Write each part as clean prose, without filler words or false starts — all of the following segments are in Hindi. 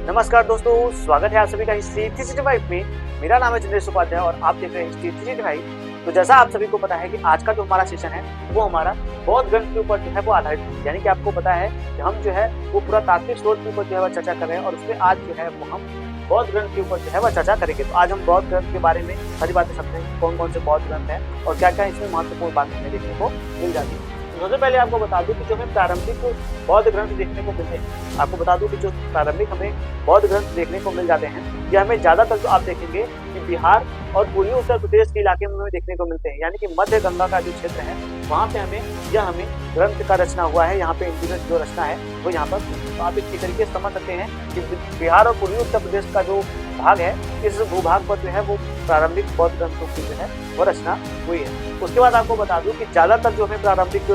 नमस्कार दोस्तों, स्वागत है आप सभी का हिस्ट्री 365 में। मेरा नाम है चंद्रेश उपाध्याय और आप देख रहे हैं हिस्ट्री 365। तो जैसा आप सभी को पता है कि आज का जो हमारा सेशन है वो हमारा बौद्ध ग्रंथ के ऊपर जो है वो आधारित है। यानी कि आपको पता है कि हम जो है वो पूरा तात्विक स्रोत के ऊपर जो है वो चर्चा कर रहे हैं और उसमें आज जो है वो हम बौद्ध ग्रंथ के ऊपर जो है वह चर्चा करेंगे। तो आज हम बौद्ध ग्रंथ के बारे में सारी बातें सकते हैं, कौन कौन से बौद्ध ग्रंथ हैं और क्या क्या इसमें महत्वपूर्ण बातें हमें देखने को मिल जाती है। सबसे पहले आपको बता दूं कि जो हमें प्रारंभिक बौद्ध ग्रंथ देखने को मिलते हैं, आपको बता दूं कि जो प्रारंभिक हमें बौद्ध ग्रंथ देखने को मिल जाते हैं ये हमें ज्यादातर जो आप देखेंगे कि बिहार और पूर्वी उत्तर प्रदेश के इलाके में हमें देखने को मिलते हैं। यानी कि मध्य गंगा का जो क्षेत्र है वहाँ पे हमें ग्रंथ का रचना हुआ है। यहाँ पे इनकी जो रचना है वो यहाँ पर तो आप इसी तरीके से समझ सकते हैं कि बिहार और पूर्वी उत्तर प्रदेश का जो भाग है इस भूभाग पर जो है वो प्रारंभिक बौद्ध ग्रंथों की जो है वो रचना हुई है। उसके बाद आपको बता दूं कि ज्यादातर जो हमें प्रारंभिक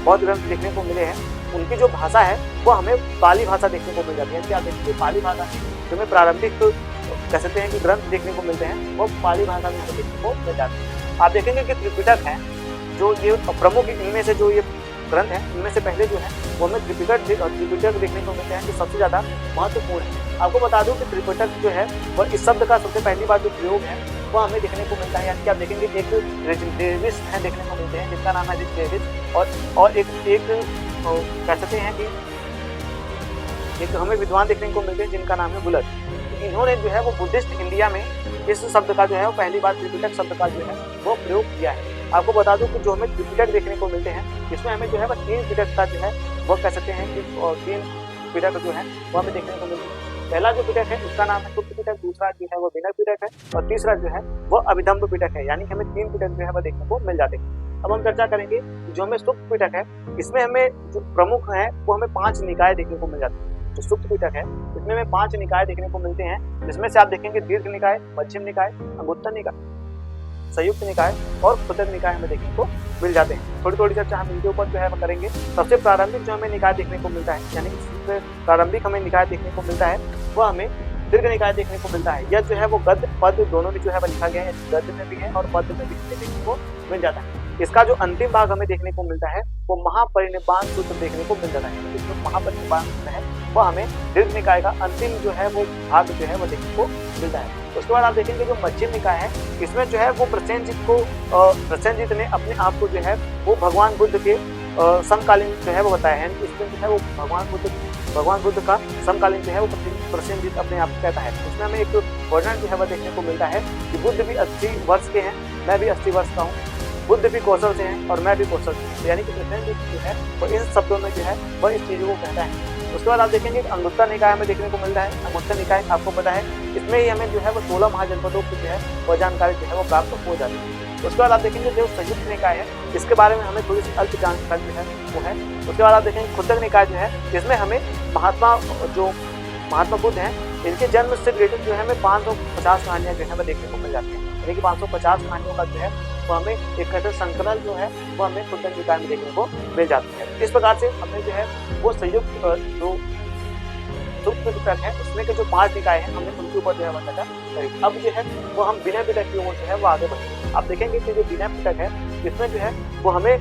बौद्ध ग्रंथ देखने को मिले हैं उनकी जो भाषा है वो हमें पाली भाषा देखने को मिल जाती है। क्या देखिए पाली भाषा जो हमें प्रारंभिक कह सकते हैं कि ग्रंथ देखने को मिलते हैं वो पाली भाषा में देखने को मिल जाते हैं। आप देखेंगे कि त्रिपिटक है जो ये प्रमुख इनमें से जो ये ग्रंथ है इनमें से पहले जो है वो हमें त्रिपिटक देखने को मिलते हैं जो सबसे ज्यादा महत्वपूर्ण है। आपको बता दूं कि त्रिपिटक जो है वह इस शब्द का सबसे पहली बार जो प्रयोग है वो हमें देखने को मिलता है। यानी कि आप देखेंगे एक डेविस है देखने को मिलते हैं जिसका नाम है डेविस और एक कह सकते हैं कि एक हमें विद्वान देखने को मिलते हैं जिनका नाम है बुलट। इन्होंने जो है वो बुद्धिस्ट इंडिया में इस शब्द का जो है वो पहली बार त्रिपिटक शब्द का जो है वो प्रयोग किया है। आपको बता दूं कि जो हमें त्रिपिटक देखने को मिलते हैं इसमें हमें जो है वो 3 पिटक का जो है वो कह सकते हैं कि 3 पिटक जो है वो हमें देखने को मिलते हैं। पहला जो पिटक है उसका नाम है सुप्त पिटक, दूसरा जो है वो विनय पिटक है और तीसरा जो है वो अभिधम्ब पिटक है। यानी कि हमें 3 पिटक जो है वो देखने को मिल जाते हैं। अब हम चर्चा करेंगे जो हमें सुप्त पिटक है इसमें हमें जो प्रमुख है वो हमें 5 निकाय देखने को मिल जाते हैं। जो सुप्त पिटक है इसमें हमें 5 निकाय देखने को मिलते हैं जिसमें से आप देखेंगे दीर्घ निकाय, मध्यम निकाय, अंगुत्तर निकाय, संयुक्त निकाय और खुदक निकाय हमें देखने को मिल जाते हैं। थोड़ी थोड़ी चर्चा हम इनके ऊपर जो है वो करेंगे। सबसे प्रारंभिक जो हमें निकाय देखने को मिलता है यानी कि प्रारंभिक हमें निकाय देखने को मिलता है वो हमें दीर्घ निकाय देखने को मिलता है। यह जो है वो गद्य पद दोनों में जो है वो लिखा गया है, गद्य में भी है और पद में भी देखने को मिल जाता है। इसका जो अंतिम भाग हमें देखने को मिलता है वो महापरिनिब्बाण सूत्र देखने को मिल जाता है। जो महापरिनिब्बाण सूत्र है वो हमें दीर्घ निकाय का अंतिम जो है वो भाग जो है वो देखने को मिलता है। उसके बाद आप देखेंगे जो मध्यम निकाय है इसमें जो है वो प्रसेनजीत ने अपने आप को जो है वो भगवान बुद्ध के समकालीन जो है वो बताया है। इसमें जो है वो भगवान बुद्ध का समकालीन जो है वो प्रसेनजीत अपने आप को कहता है। उसमें हमें एक वर्णन जो है वो देखने को मिलता है कि बुद्ध भी 80 वर्ष के हैं, मैं भी 80 वर्ष का हूँ, बुद्ध भी कौशल से हैं और मैं भी कौशल से। यानी कि प्रसेनजीत जो है वो इन शब्दों में जो है वह इस चीजों को कहता है। उसके बाद आप देखेंगे अंगुत्तर निकाय हमें देखने को मिलता है। अंगुत्तर निकाय आपको पता है इसमें ही हमें जो है वो 16 महाजनपदों की जो है वो जानकारी जो है वो प्राप्त हो जाती है। उसके बाद आप देखेंगे जो संयुक्त निकाय है इसके बारे में हमें थोड़ी सी अल्प जानकारी जो है वो है। उसके बाद आप देखेंगे खुदक निकाय जो है इसमें हमें महात्मा बुद्ध हैं इनके जन्म से रिलेटेड जो है हमें 550 कहानियां जो है वो देखने को मिल जाती है। यानी कि 550 कहानियों का जो है वो हमें एक कहते संकलन जो है वो हमें खुदक निकाय में देखने को मिल जाती है। इस प्रकार से हमने जो है वो संयुक्त जो पिटक है उसमें के जो 5 निकाय हैं हमने उनके ऊपर जो है वो चर्चा करी। अब जो है वो हम विनय पिटक की ओर जो है वो आगे बढ़ेंगे। आप देखेंगे कि जो विनय पिटक है इसमें जो है वो हमें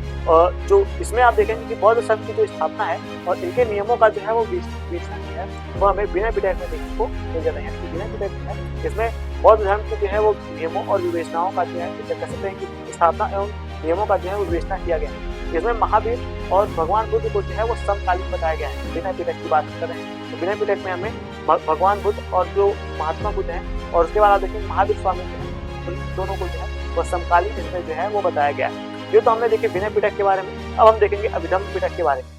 जो इसमें आप देखेंगे कि बौद्ध संघ की जो स्थापना है और इनके नियमों का जो है वो विवेचना है वो हमें विनय पिटक में देखने को मिल जाता है। विनय पिटक है इसमें बौद्ध धर्म की जो है वो नियमों और विवेचनाओं का जो है कह सकते हैं कि स्थापना एवं नियमों का जो है वो विवेचना किया गया है। इसमें महावीर और भगवान बुद्ध को जो है वो समकालीन बताया गया है। विनय पिटक की बात कर रहे हैं तो विनय पिटक में हमें भगवान बुद्ध और जो महात्मा बुद्ध हैं और उसके बाद आप देखेंगे महावीर स्वामी जो है उन दोनों को जो है वो समकालीन इसमें जो है वो बताया गया है। ये तो हमने देखे विनय पिटक के बारे में। अब हम देखेंगे अभिधम्म पिटक के बारे में।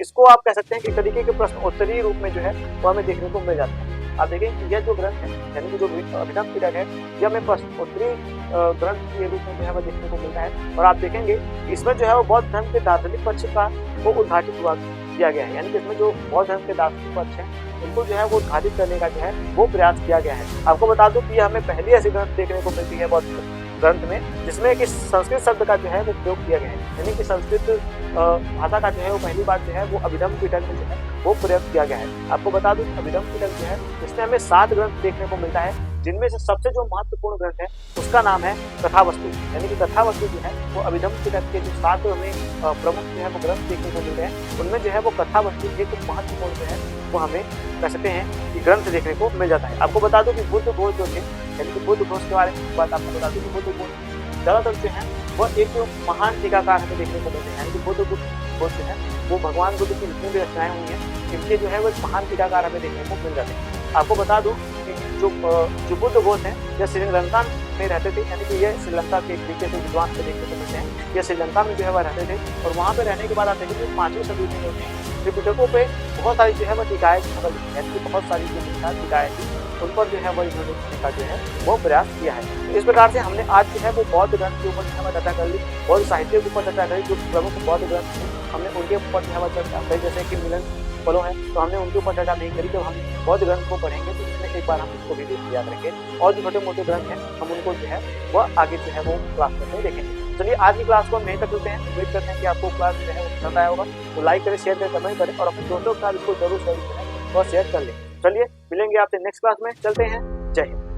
इसको आप कह सकते हैं कि तरीके के प्रश्न उत्तरीय रूप में जो है वो हमें देखने को मिल जाता है। आप देखें कि यह जो ग्रंथ है यानी कि जो अभिधम्म पिटक है यह हमें प्रश्न उत्तरीय ग्रंथ के रूप में जो है वो देखने को मिलता है। और आप देखेंगे इसमें जो है वो बौद्ध धर्म के दार्शनिक पक्ष का वो उद्घाटित किया गया है। यानी कि इसमें जो बौद्ध धर्म के दार्शनिक पक्ष है उनको जो है वो उद्घाटित करने का जो है वो प्रयास किया गया है। आपको बता दूं कि हमें पहली ऐसी ग्रंथ देखने को मिलती है बौद्ध ग्रंथ में जिसमें कि संस्कृत शब्द का जो है वो प्रयोग किया गया है। यानी कि संस्कृत भाषा का जो है वो पहली बार जो है वो अभिधम्म पिटक में जो है वो प्रयोग किया गया है। आपको बता दूं अभिधम्म पिटक जो है इसमें हमें 7 ग्रंथ देखने को मिलता है जिनमें से सबसे जो महत्वपूर्ण ग्रंथ है उसका नाम है कथावस्तु। यानी कि कथावस्तु जो है वो अभिधम्म पिटक के जो 7 हमें प्रमुख जो है वो ग्रंथ देखने को मिल रहे हैं उनमें जो है वो कथावस्तु एक महत्वपूर्ण जो है वो हमें कह सकते हैं कि ग्रंथ देखने को मिल जाता है। आपको बता दूं कि बुद्ध घोष जो थे, यानी कि बुद्ध घोष के बारे में बात आपको बता दूं कि बुद्ध घोष ज़्यादातर जो है वह एक जो महान टीकाकार हमें देखने को मिलते हैं, यानी कि बुद्ध घोष जो है वो भगवान बुद्ध की जितनी भी रचनाएं हुई हैं इनके जो है वो महान टीकाकार हमें देखने को मिल जाते हैं। आपको बता दूं कि जो बुद्ध घोष हैं यह श्रीलंका में रहते थे, यानी कि ये श्रीलंका के एक तरीके से विद्वान को देखने को मिलते हैं। ये श्रीलंका में जो है वह रहते थे और वहाँ पे रहने के बाद आप देखेंगे 5वीं सदी में जो है त्रिपिटकों पे बहुत सारी जो है वह टीकाएं यानी कि बहुत सारी जो टीकाएं थी उन पर जो है वह इन्होंने लिखने का जो है वो प्रयास किया है। तो इस प्रकार से हमने आज जो है वो बौद्ध ग्रंथ के ऊपर जो है वह चर्चा कर ली, बौद्ध साहित्य के ऊपर चर्चा करी, जो प्रमुख बौद्ध ग्रंथ थे हमने उनके ऊपर जो है वह चर्चा करी, जैसे कि मिलन फलो है तो हमने उनके ऊपर चर्चा नहीं करी। जब हम बौद्ध ग्रंथ को पढ़ेंगे तो उसमें एक बार हम उसको भी याद रखेंगे और जो छोटे मोटे ग्रंथ हैं हम उनको जो है वह आगे जो है वो क्लास में देखेंगे। चलिए आज की क्लास को हम यहीं तक चलते हैं। उम्मीद करते हैं कि आपको क्लास जो है वो पसंद आया होगा, तो लाइक करें, शेयर करें, कमेंट करें और अपने दोस्तों के साथ इसको जरूर शेयर करें और शेयर कर लें। चलिए मिलेंगे आपसे नेक्स्ट क्लास में, चलते हैं, जय हिंद।